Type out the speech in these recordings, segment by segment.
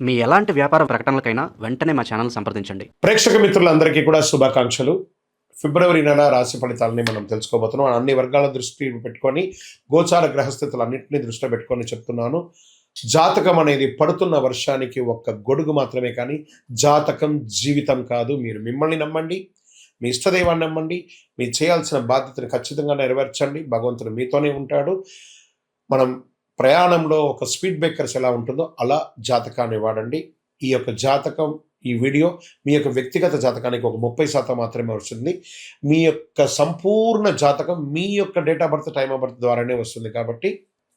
మీ ఎలాంటి వ్యాపార ప్రకటనలకైనా వెంటనే మా ఛానల్ సంప్రదించండి. ప్రేక్షక మిత్రులందరికీ కూడా శుభాకాంక్షలు. ఫిబ్రవరి నెల రాశి ఫలితాలని మనం తెలుసుకోబోతున్నాం. అన్ని వర్గాల దృష్టి పెట్టుకొని గోచార గ్రహస్థితులన్నింటినీ దృష్టిలో పెట్టుకొని చెప్తున్నాను. జాతకం అనేది పడుతున్న వర్షానికి ఒక్క గొడుగు మాత్రమే, కానీ జాతకం జీవితం కాదు. మీరు మిమ్మల్ని నమ్మండి, మీ ఇష్టదైవాన్ని నమ్మండి, మీరు చేయాల్సిన బాధ్యతను ఖచ్చితంగా నెరవేర్చండి. భగవంతుడు మీతోనే ఉంటాడు. మనం ప్రయాణంలో ఒక స్పీడ్ బ్రేకర్స్ ఎలా ఉంటుందో అలా జాతకాన్ని వాడండి. ఈ యొక్క జాతకం, ఈ వీడియో మీ యొక్క వ్యక్తిగత జాతకానికి ఒక 30% మాత్రమే వస్తుంది. మీ యొక్క సంపూర్ణ జాతకం మీ యొక్క date of birth, time of birth ద్వారానే వస్తుంది. కాబట్టి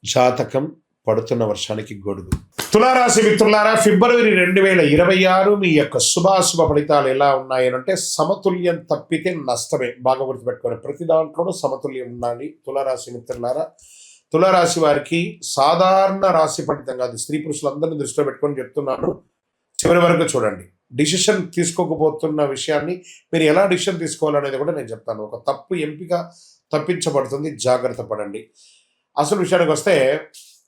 జాతకం పడుతున్న వర్షానికి గొడుగు. తులారాశి మిత్రులారా, ఫిబ్రవరి 2026 మీ యొక్క శుభాశుభ ఫలితాలు ఎలా ఉన్నాయనంటే, సమతుల్యం తప్పితే నష్టమే. బాగా గుర్తుపెట్టుకోండి, ప్రతి దాంట్లోనూ సమతుల్యం ఉండాలి. తులారాశి మిత్రులారా, తులారాశి వారికి సాధారణ రాశి ఫలితం కాదు, స్త్రీ పురుషులందరినీ దృష్టిలో పెట్టుకొని చెప్తున్నాను. చివరి వరకు చూడండి. డిసిషన్ తీసుకోకపోతున్న విషయాన్ని మీరు ఎలా డిసిషన్ తీసుకోవాలనేది కూడా నేను చెప్తాను. ఒక తప్పు ఎంపిక తప్పించబడుతుంది, జాగ్రత్త పడండి. అసలు విషయానికి వస్తే,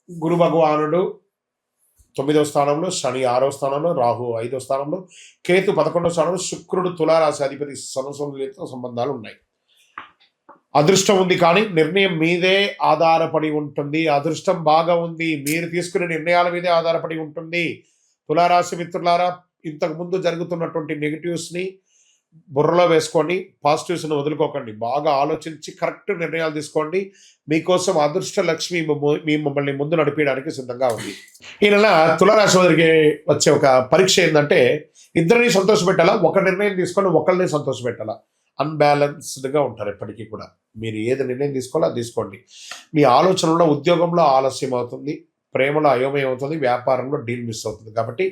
గురు భగవానుడు 9వ స్థానంలో, శని 6వ స్థానంలో, రాహు 5వ స్థానంలో, కేతు 11వ స్థానంలో, శుక్రుడు తులారాశి అధిపతి సమసంతుల్యత సంబంధాలు ఉన్నాయి. అదృష్టం ఉంది, కానీ నిర్ణయం మీదే ఆధారపడి ఉంటుంది. అదృష్టం బాగా ఉంది, మీరు తీసుకునే నిర్ణయాల మీదే ఆధారపడి ఉంటుంది. తులారాశి మిత్రులారా, ఇంతకు ముందు జరుగుతున్నటువంటి నెగిటివ్స్ని బుర్రలో వేసుకోండి, పాజిటివ్స్ని వదులుకోకండి. బాగా ఆలోచించి కరెక్ట్ నిర్ణయాలు తీసుకోండి. మీకోసం అదృష్ట లక్ష్మి మిమ్మల్ని ముందు నడిపించడానికి సిద్ధంగా ఉంది. ఈ నెల తులారాశి వారికి వచ్చే ఒక పరీక్ష ఏంటంటే, ఇద్దరిని సంతోషపెట్టాలా, ఒక నిర్ణయం తీసుకొని ఒకరిని సంతోషపెట్టాలా. అన్బ్యాలెన్స్డ్గా ఉంటారు ఎప్పటికీ కూడా. మీరు ఏది నిర్ణయం తీసుకోవాలో అది తీసుకోండి. మీ ఆలోచనలో, ఉద్యోగంలో ఆలస్యం అవుతుంది, ప్రేమలో అయోమయం అవుతుంది, వ్యాపారంలో డీల్ మిస్ అవుతుంది. కాబట్టి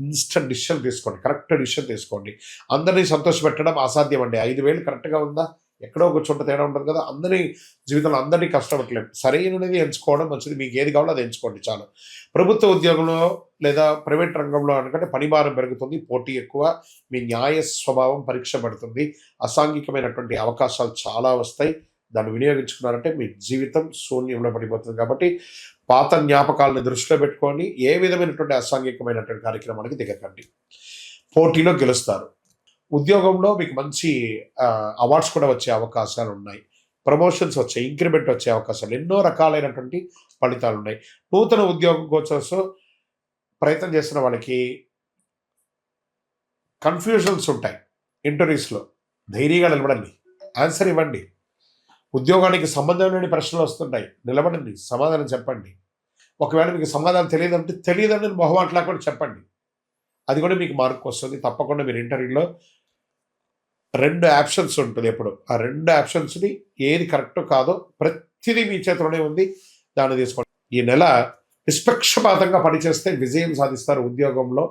ఇన్స్టెంట్ డిసిషన్ తీసుకోండి, కరెక్ట్ డిసిషన్ తీసుకోండి. అందరినీ సంతోషపెట్టడం అసాధ్యం అండి. 5,000 కరెక్ట్గా ఉందా, ఎక్కడో ఒక చోట తేడా ఉంటుంది కదా. అందరి జీవితంలో అందరినీ కష్టపెట్టలేము. సరైనది ఎంచుకోవడం మంచిది. మీకు ఏది కావాలో అది ఎంచుకోండి చాలు. ప్రభుత్వ ఉద్యోగంలో లేదా ప్రైవేట్ రంగంలో అనుకంటే పనిభారం పెరుగుతుంది, పోటీ ఎక్కువ, మీ న్యాయ స్వభావం పరీక్ష పడుతుంది. అసాంఘికమైనటువంటి అవకాశాలు చాలా వస్తాయి. దాన్ని వినియోగించుకున్నారంటే మీ జీవితం శూన్యంలో పడిపోతుంది. కాబట్టి పాత జ్ఞాపకాలను దృష్టిలో పెట్టుకొని ఏ విధమైనటువంటి అసాంఘికమైనటువంటి కార్యక్రమానికి దిగకండి. పోటీలో గెలుస్తారు. ఉద్యోగంలో మీకు మంచి అవార్డ్స్ కూడా వచ్చే అవకాశాలు ఉన్నాయి. ప్రమోషన్స్ వచ్చే, ఇంక్రిమెంట్ వచ్చే అవకాశాలు, ఎన్నో రకాలైనటువంటి ఫలితాలు ఉన్నాయి. నూతన ఉద్యోగం కోసం ప్రయత్నం చేస్తున్న వాళ్ళకి కన్ఫ్యూజన్స్ ఉంటాయి. ఇంటర్వ్యూస్లో ధైర్యంగా నిలబడండి, ఆన్సర్ ఇవ్వండి. ఉద్యోగానికి సంబంధం లేని ప్రశ్నలు వస్తుంటాయి, నిలబడండి, సమాధానం చెప్పండి. ఒకవేళ మీకు సమాధానం తెలియదండి మొహమాటలా కూడా చెప్పండి. అది కూడా మీకు మార్క్ వస్తుంది. తప్పకుండా మీరు ఇంటర్వ్యూలో 2 ఆప్షన్స్ ఉంటుంది ఎప్పుడు. ఆ 2 ఆప్షన్స్ని ఏది కరెక్టో కాదో ప్రతిదీ మీ చేతిలోనే ఉంది, దాన్ని తీసుకోండి. ఈ నెల నిష్పక్షపాతంగా పనిచేస్తే విజయం సాధిస్తారు ఉద్యోగంలో.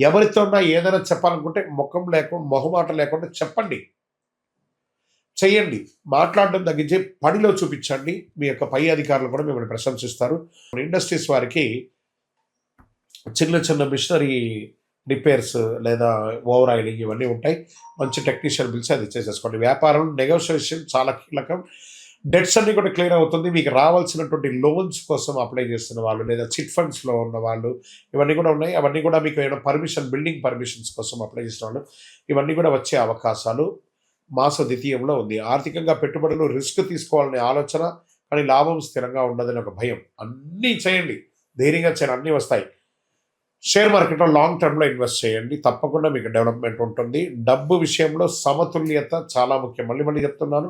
ఎవరితోన్నా ఏదైనా చెప్పాలనుకుంటే మొహమాట లేకుండా చెప్పండి, చెయ్యండి. మాట్లాడడం తగ్గించి పనిలో చూపించండి. మీ యొక్క పై అధికారులు కూడా మిమ్మల్ని ప్రశంసిస్తారు. ఇండస్ట్రీస్ వారికి చిన్న చిన్న మిషనరీ రిపేర్స్ లేదా ఓవర్ ఆయిలింగ్ ఇవన్నీ ఉంటాయి. మంచి టెక్నీషియన్ పిలిచి అది చేసేసుకోండి. వ్యాపారంలో నెగోషియేషన్ చాలా కీలకం. డెట్స్ అన్ని కూడా క్లియర్ అవుతుంది. మీకు రావాల్సినటువంటి లోన్స్ కోసం అప్లై చేస్తున్న వాళ్ళు లేదా చిట్ ఫండ్స్లో ఉన్న వాళ్ళు ఇవన్నీ కూడా ఉన్నాయి. అవన్నీ కూడా మీకు ఏమైనా బిల్డింగ్ పర్మిషన్స్ కోసం అప్లై చేసిన వాళ్ళు ఇవన్నీ కూడా వచ్చే అవకాశాలు మాస ద్వితీయంలో ఉంది. ఆర్థికంగా పెట్టుబడులు రిస్క్ తీసుకోవాలనే ఆలోచన, కానీ లాభం స్థిరంగా ఉండదని ఒక భయం. అన్నీ చేయండి, ధైర్యంగా చేయండి, అన్నీ వస్తాయి. షేర్ మార్కెట్లో లాంగ్ టర్మ్లో ఇన్వెస్ట్ చేయండి, తప్పకుండా మీకు డెవలప్మెంట్ ఉంటుంది. డబ్బు విషయంలో సమతుల్యత చాలా ముఖ్యం. మళ్ళీ చెప్తున్నాను,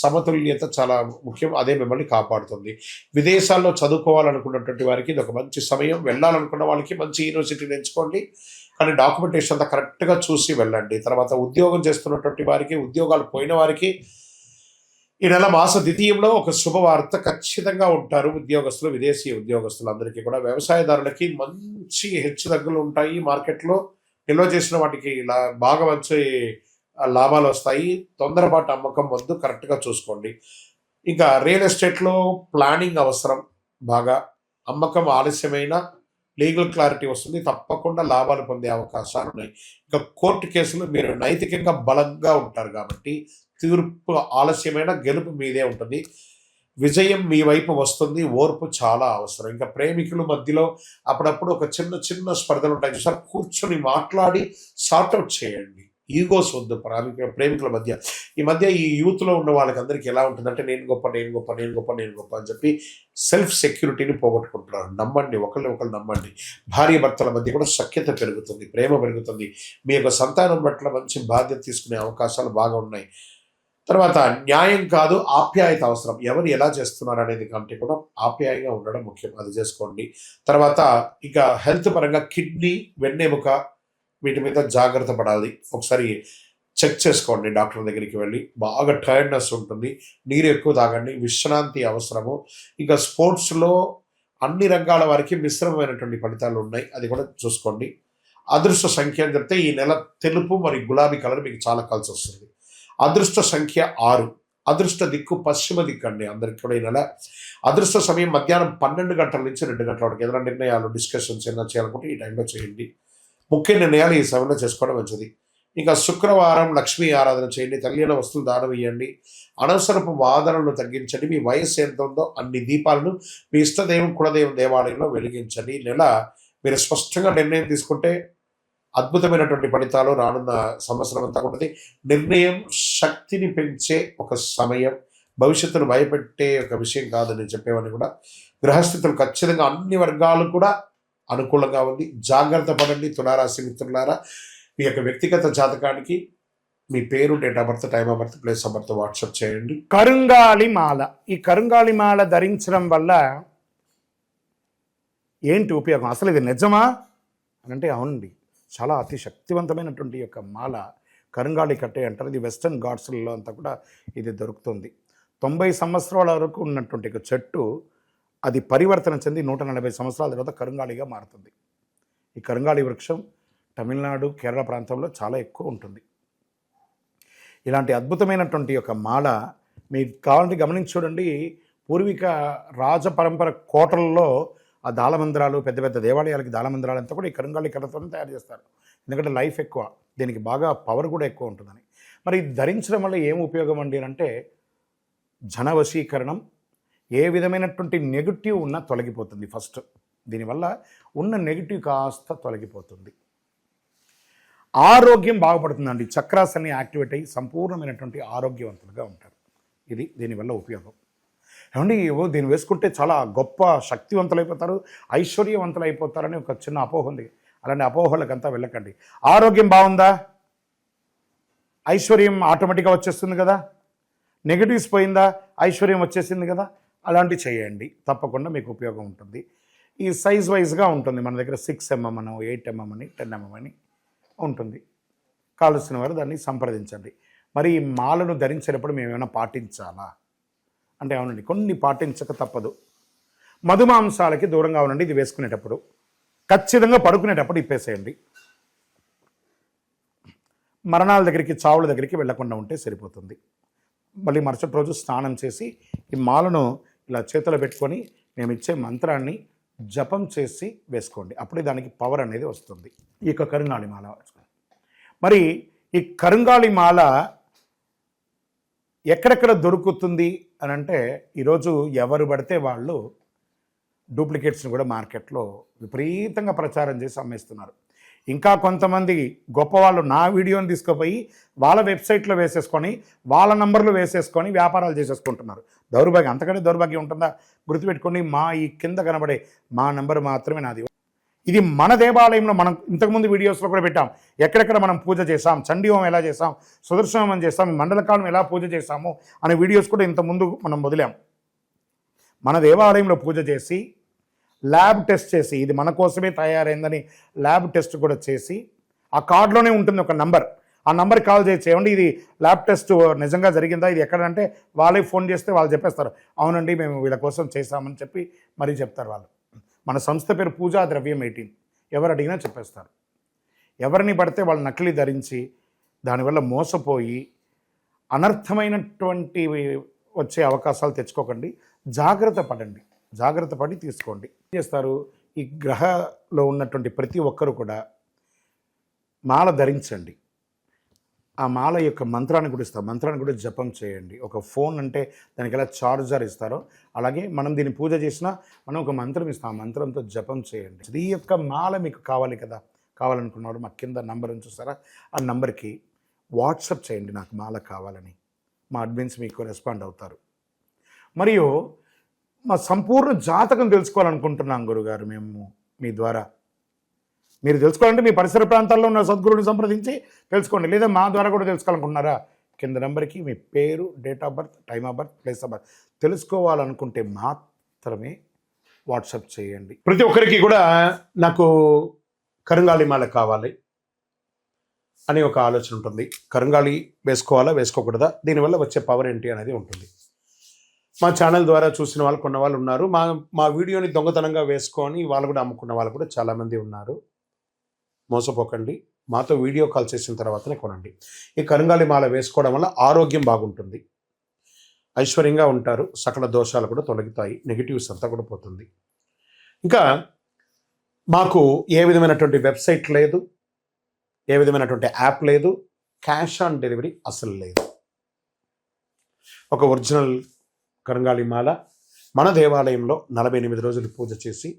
సమతుల్యత చాలా ముఖ్యం. అదే మిమ్మల్ని కాపాడుతుంది. విదేశాల్లో చదువుకోవాలనుకున్నటువంటి వారికి ఇది ఒక మంచి సమయం. వెళ్ళాలనుకున్న వాళ్ళకి మంచి యూనివర్సిటీని ఎంచుకోండి, కానీ డాక్యుమెంటేషన్ అంతా కరెక్ట్గా చూసి వెళ్ళండి. తర్వాత ఉద్యోగం చేస్తున్నటువంటి వారికి, ఉద్యోగాలు పోయిన వారికి ఈ నెల మాస ద్వితీయంలో ఒక శుభవార్త ఖచ్చితంగా ఉంటారు. ఉద్యోగస్తులు, విదేశీ ఉద్యోగస్తులందరికీ కూడా. వ్యవసాయదారులకి మంచి హెచ్చుతగ్గులు ఉంటాయి. మార్కెట్లో నిల్వ చేసిన వాటికి బాగా మంచి లాభాలు వస్తాయి. తొందరపాటు అమ్మకం వద్దు, కరెక్ట్గా చూసుకోండి. ఇంకా రియల్ ఎస్టేట్లో ప్లానింగ్ అవసరం. బాగా అమ్మకం ఆలస్యమైన లీగల్ క్లారిటీ వస్తుంది, తప్పకుండా లాభాలు పొందే అవకాశాలు ఉన్నాయి. ఇంకా కోర్టు కేసులు మీరు నైతికంగా బలంగా ఉంటారు కాబట్టి తీర్పు ఆలస్యమైన గెలుపు మీదే ఉంటుంది. విజయం మీ వైపు వస్తుంది. ఓర్పు చాలా అవసరం. ఇంకా ప్రేమికుల మధ్యలో అప్పుడప్పుడు ఒక చిన్న చిన్న స్పర్ధలు ఉంటాయి చూసారా? కూర్చొని మాట్లాడి సార్ట్అవుట్ చేయండి. ఈగోస్ వద్దు ప్రేమికుల మధ్య. ఈ మధ్య ఈ యూత్‌లో ఉన్న వాళ్ళకందరికీ ఎలా ఉంటుందంటే నేను గొప్ప, నేను గొప్ప, నేను గొప్ప, నేను గొప్ప అని చెప్పి సెల్ఫ్ సెక్యూరిటీని పోగొట్టుకుంటున్నారు. నమ్మండి. ఒకళ్ళని ఒకళ్ళు నమ్మండి. భార్యాభర్తల మధ్య కూడా సఖ్యత పెరుగుతుంది. ప్రేమ పెరుగుతుంది. మీ యొక్క సంతానం పట్ల మంచి బాధ్యత తీసుకునే అవకాశాలు బాగా ఉన్నాయి. తర్వాత న్యాయం కాదు, ఆప్యాయత అవసరం. ఎవరు ఎలా చేస్తున్నారు అనేది కంటే కూడా ఆప్యాయంగా ఉండడం ముఖ్యం. అది చేసుకోండి. తర్వాత ఇక హెల్త్ పరంగా కిడ్నీ, వెన్నెముక వీటి మీద జాగ్రత్త పడాలి. ఒకసారి చెక్ చేసుకోండి డాక్టర్ దగ్గరికి వెళ్ళి. బాగా టైర్డ్‌నెస్ ఉంటుంది. నీరు ఎక్కువ తాగండి. విశ్రాంతి అవసరము. ఇక స్పోర్ట్స్‌లో అన్ని రంగాల వారికి మిశ్రమమైనటువంటి ఫలితాలు ఉన్నాయి. అది కూడా చూసుకోండి. అదృష్ట సంఖ్య అని చెప్తే ఈ నెల తెలుపు మరియు గులాబీ కలర్ మీకు చాలా కలిసొస్తుంది. అదృష్ట సంఖ్య 6. అదృష్ట దిక్కు పశ్చిమ దిక్కు అండి అందరికి కూడా ఈ నెల. అదృష్ట సమయం మధ్యాహ్నం 12 గంటల నుంచి 2 గంటల వరకు. ఏదైనా నిర్ణయాలు, డిస్కషన్స్ ఏమైనా చేయాలనుకుంటే ఈ టైంలో చేయండి. ముఖ్య నిర్ణయాలు ఈ సమయంలో చేసుకోవడం మంచిది. ఇంకా శుక్రవారం లక్ష్మీ ఆరాధన చేయండి. తెలియని వస్తువులు దానం ఇవ్వండి. అనవసరపు వాదనలను తగ్గించండి. మీ వయస్సు ఎంత ఉందో అన్ని దీపాలను మీ ఇష్టదైవం, కులదైవం దేవాలయంలో వెలిగించండి. ఈ నెల మీరు స్పష్టంగా నిర్ణయం తీసుకుంటే అద్భుతమైనటువంటి ఫలితాలు రానున్న సంవత్సరం అంతా ఉంటుంది. నిర్ణయం శక్తిని పెంచే ఒక సమయం. భవిష్యత్తును భయపెట్టే ఒక విషయం కాదని చెప్పేవని కూడా. గ్రహస్థితులు ఖచ్చితంగా అన్ని వర్గాలు కూడా అనుకూలంగా ఉంది. జాగ్రత్త పడండి తులారాశి మిత్రులారా. మీ యొక్క వ్యక్తిగత జాతకానికి మీ పేరు, date of birth, time of birth, place of birth WhatsApp చేయండి. కరుంగాలి మాల. ఈ కరుంగాలి మాల ధరించడం వల్ల ఏంటి ఉపయోగం? అసలు ఇది నిజమా అని అంటే అవునండి. చాలా అతి శక్తివంతమైనటువంటి యొక్క మాల కరుంగాలి కట్టే అంటారు. ఇది వెస్టర్న్ ఘాట్స్లలో అంతా కూడా ఇది దొరుకుతుంది. 90 సంవత్సరాల వరకు ఉన్నటువంటి ఒక చెట్టు అది పరివర్తన చెంది 140 సంవత్సరాల తర్వాత కరుంగాలిగా మారుతుంది. ఈ కరుంగాలి వృక్షం తమిళనాడు, కేరళ ప్రాంతంలో చాలా ఎక్కువ ఉంటుంది. ఇలాంటి అద్భుతమైనటువంటి యొక్క మాల మీకు కావాలంటే గమనించి చూడండి. పూర్వీక రాజపరంపర కోటలలో ఆ దాళమందిరాలు, పెద్ద పెద్ద దేవాలయాలకి దాళమందిరాలు అంతా కూడా ఈ కరుంగాలి కర్రతో తయారు చేస్తారు. ఎందుకంటే లైఫ్ ఎక్కువ, దీనికి బాగా పవర్ కూడా ఎక్కువ ఉంటుందని. మరి ఇది ధరించడం వల్ల ఏం ఉపయోగం అండి అంటే జన వశీకరణం, ఏ విధమైనటువంటి నెగిటివ్ ఉన్నా తొలగిపోతుంది. ఫస్ట్ దీనివల్ల ఉన్న నెగిటివ్ కాస్త తొలగిపోతుంది. ఆరోగ్యం బాగుపడుతుందండి. చక్రాస్ అన్ని యాక్టివేట్ అయ్యి సంపూర్ణమైనటువంటి ఆరోగ్యవంతులుగా ఉంటారు. ఇది దీనివల్ల ఉపయోగం. ఏమండి దీన్ని వేసుకుంటే చాలా గొప్ప శక్తివంతులైపోతారు, ఐశ్వర్యవంతులైపోతారని ఒక చిన్న అపోహ ఉంది. అలాంటి అపోహలకంతా వెళ్ళకండి. ఆరోగ్యం బాగుందా, ఐశ్వర్యం ఆటోమేటిక్గా వచ్చేస్తుంది కదా. నెగిటివ్స్ పోయిందా, ఐశ్వర్యం వచ్చేసింది కదా. అలాంటివి చేయండి, తప్పకుండా మీకు ఉపయోగం ఉంటుంది. ఈ సైజ్ వైజ్గా ఉంటుంది. మన దగ్గర 6 mm అని, 8 mm అని, 10 mm అని ఉంటుంది. కావలసిన వారు దాన్ని సంప్రదించండి. మరి ఈ మాలను ధరించేటప్పుడు మేము ఏమైనా పాటించాలా అంటే అవునండి, కొన్ని పాటించక తప్పదు. మధుమాంసాలకి దూరంగా ఉండండి. ఇది వేసుకునేటప్పుడు ఖచ్చితంగా పడుకునేటప్పుడు ఇప్పేసేయండి. మరణాల దగ్గరికి, చావుల దగ్గరికి వెళ్లకుండా ఉంటే సరిపోతుంది. మళ్ళీ మరుసటి రోజు స్నానం చేసి ఈ మాలను ఇలా చేతిలో పెట్టుకొని మేము ఇచ్చే మంత్రాన్ని జపం చేసి వేసుకోండి. అప్పుడే దానికి పవర్ అనేది వస్తుంది. ఈ యొక్క కరుంగాళి మాల. మరి ఈ కరుంగాళి మాల ఎక్కడెక్కడ దొరుకుతుంది అని అంటే ఈరోజు ఎవరు పడితే వాళ్ళు డూప్లికేట్స్ని కూడా మార్కెట్లో విపరీతంగా ప్రచారం చేసి అమ్మేస్తున్నారు. ఇంకా కొంతమంది గొప్పవాళ్ళు నా వీడియోని తీసుకుపోయి వాళ్ళ వెబ్సైట్లో వేసేసుకొని వాళ్ళ నంబర్లు వేసేసుకొని వ్యాపారాలు చేసేసుకుంటున్నారు. దౌర్భాగ్యం, అంతకంటే దౌర్భాగ్యం ఉంటుందా? గుర్తుపెట్టుకోండి, మా ఈ కింద కనబడే మా నంబర్ మాత్రమే నాది. ఇది మన దేవాలయంలో మనం ఇంతకుముందు వీడియోస్లో కూడా పెట్టాం. ఎక్కడెక్కడ మనం పూజ చేసాం, చండీహోమం ఎలా చేసాం, సుదర్శనం చేసాం, మండలకాలం ఎలా పూజ చేసాము అనే వీడియోస్ కూడా ఇంతకుముందు మనం వదిలాం. మన దేవాలయంలో పూజ చేసి ల్యాబ్ టెస్ట్ చేసి ఇది మన కోసమే తయారైందని ల్యాబ్ టెస్ట్ కూడా చేసి ఆ కార్డులోనే ఉంటుంది ఒక నంబర్. ఆ నంబర్కి కాల్ చేసి ఏమండి ఇది ల్యాబ్ టెస్ట్ నిజంగా జరిగిందా, ఇది ఎక్కడంటే వాళ్ళే ఫోన్ చేస్తే వాళ్ళు చెప్పేస్తారు అవునండి మేము వీళ్ళ కోసం చేశామని చెప్పి మరీ చెప్తారు వాళ్ళు. మన సంస్థ పేరు పూజా ద్రవ్యం 18. ఎవరు అడిగినా చెప్పేస్తారు. ఎవరిని పడితే వాళ్ళు నకిలీ ధరించి దానివల్ల మోసపోయి అనర్థమైనటువంటి వచ్చే అవకాశాలు తెచ్చుకోకండి. జాగ్రత్త పడండి, జాగ్రత్త పడి తీసుకోండి. ఏం చేస్తారు, ఈ గ్రహలో ఉన్నటువంటి ప్రతి ఒక్కరు కూడా మాల ధరించండి. ఆ మాల యొక్క మంత్రాన్ని కూడా ఇస్తాం, మంత్రాన్ని కూడా జపం చేయండి. ఒక ఫోన్ అంటే దానికి ఎలా చార్జర్ ఇస్తారో అలాగే మనం దీన్ని పూజ చేసినా మనం ఒక మంత్రం ఇస్తాం, ఆ మంత్రంతో జపం చేయండి. ఈ యొక్క మాల మీకు కావాలి కదా, కావాలనుకున్నవాడు మా కింద నంబర్ చూస్తారా, ఆ నంబర్కి వాట్సాప్ చేయండి నాకు మాల కావాలని. మా అడ్మిన్స్ మీకు రెస్పాండ్ అవుతారు. మరియు మా సంపూర్ణ జాతకం తెలుసుకోవాలనుకుంటున్నాం గురుగారు మేము మీ ద్వారా. మీరు తెలుసుకోవాలంటే మీ పరిసర ప్రాంతాల్లో ఉన్న సద్గురుని సంప్రదించి తెలుసుకోండి, లేదా మా ద్వారా కూడా తెలుసుకోవాలనుకుంటున్నారా, కింద నెంబర్కి మీ పేరు, date of birth, time of birth, place of birth తెలుసుకోవాలనుకుంటే మాత్రమే వాట్సాప్ చేయండి. ప్రతి ఒక్కరికి కూడా నాకు కరుంగాలి మాల కావాలి అనే ఒక ఆలోచన ఉంటుంది. కరుంగాలి వేసుకోవాలా వేసుకోకూడదా, దీనివల్ల వచ్చే పవర్ ఏంటి అనేది ఉంటుంది. మా ఛానల్ ద్వారా చూసిన వాళ్ళు కొన్న వాళ్ళు ఉన్నారు. మా వీడియోని దొంగతనంగా వేసుకొని వాళ్ళు కూడా అమ్ముకున్న వాళ్ళు కూడా చాలామంది ఉన్నారు. మోసపోకండి, మాతో వీడియో కాల్ చేసిన తర్వాతనే కొనండి. ఈ కరుంగాలి మాల వేసుకోవడం వల్ల ఆరోగ్యం బాగుంటుంది, ఐశ్వర్యంగా ఉంటారు, సకల దోషాలు కూడా తొలగుతాయి, నెగిటివ్స్ అంతా కూడా పోతుంది. ఇంకా మాకు ఏ విధమైనటువంటి వెబ్సైట్ లేదు, ఏ విధమైనటువంటి యాప్ లేదు, క్యాష్ ఆన్ డెలివరీ అసలు లేదు. ఒక ఒరిజినల్ కరుంగాలి మాల మన దేవాలయంలో 48 రోజులు పూజ చేసి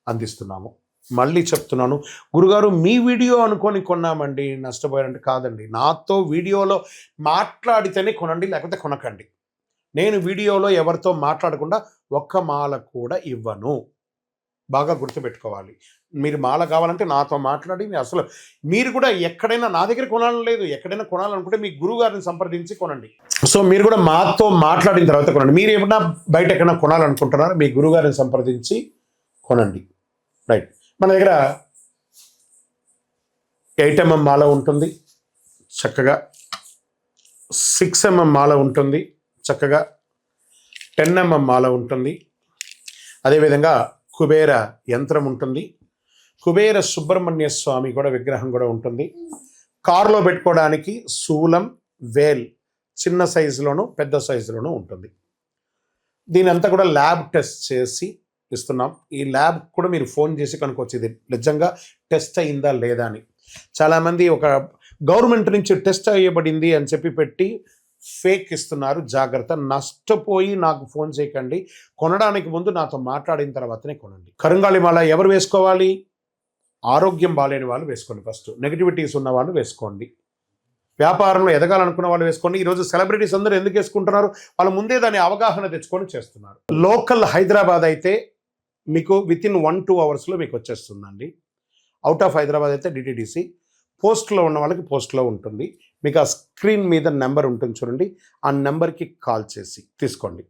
అందిస్తున్నాము. మళ్ళీ చెప్తున్నాను, గురుగారు మీ వీడియో అనుకొని కొన్నామండి నష్టపోయారంటే కాదండి, నాతో వీడియోలో మాట్లాడితేనే కొనండి, లేకపోతే కొనకండి. నేను వీడియోలో ఎవరితో మాట్లాడకుండా ఒక్క మాల కూడా ఇవ్వను. బాగా గుర్తుపెట్టుకోవాలి. మీరు మాల కావాలంటే నాతో మాట్లాడి, అసలు మీరు కూడా ఎక్కడైనా నా దగ్గర కొనాలని లేదు, ఎక్కడైనా కొనాలనుకుంటే మీ గురువుగారిని సంప్రదించి కొనండి. సో మీరు కూడా మాతో మాట్లాడిన తర్వాత కొనండి. మీరు ఏమన్నా బయట ఎక్కడైనా కొనాలనుకుంటున్నారో మీ గురువుగారిని సంప్రదించి కొనండి. రైట్. మన దగ్గర 8 mm మాల ఉంటుంది చక్కగా, 6 mm మాల ఉంటుంది చక్కగా, 10 mm మాల ఉంటుంది. అదేవిధంగా కుబేర యంత్రం ఉంటుంది, కుబేర సుబ్రహ్మణ్య స్వామి కూడా విగ్రహం కూడా ఉంటుంది. కారులో పెట్టుకోవడానికి శూలం, వేల్ చిన్న సైజులోను పెద్ద సైజులోనూ ఉంటుంది. దీని అంతా కూడా ల్యాబ్ టెస్ట్ చేసి ఇస్తున్నాం. ఈ ల్యాబ్ కూడా మీరు ఫోన్ చేసి కనుక్కోవచ్చు ఇది నిజంగా టెస్ట్ అయిందా లేదా అని. చాలామంది ఒక గవర్నమెంట్ నుంచి టెస్ట్ అయ్యబడింది అని చెప్పి పెట్టి ఫేక్ ఇస్తున్నారు. జాగ్రత్త, నష్టపోయి నాకు ఫోన్ చేయకండి. కొనడానికి ముందు నాతో మాట్లాడిన తర్వాతనే కొనండి. కరుంగాలి మాల ఎవరు వేసుకోవాలి? ఆరోగ్యం బాలేని వాళ్ళు వేసుకోండి. ఫస్ట్ నెగిటివిటీస్ ఉన్న వాళ్ళు వేసుకోండి. వ్యాపారంలో ఎదగాలనుకున్న వాళ్ళు వేసుకోండి. ఈరోజు సెలబ్రిటీస్ అందరూ ఎందుకు వేసుకుంటున్నారు? వాళ్ళు ముందే దాని అవగాహన తెచ్చుకొని చేస్తున్నారు. లోకల్ హైదరాబాద్ అయితే మీకు వితిన్ 1-2 అవర్స్లో మీకు వచ్చేస్తుందండి. అవుట్ ఆఫ్ హైదరాబాద్ అయితే డిటిడిసి, పోస్ట్లో ఉన్న వాళ్ళకి పోస్ట్లో ఉంటుంది. మీకు ఆ స్క్రీన్ మీద నెంబర్ ఉంటుంది చూడండి, ఆ నెంబర్కి కాల్ చేసి తీసుకోండి.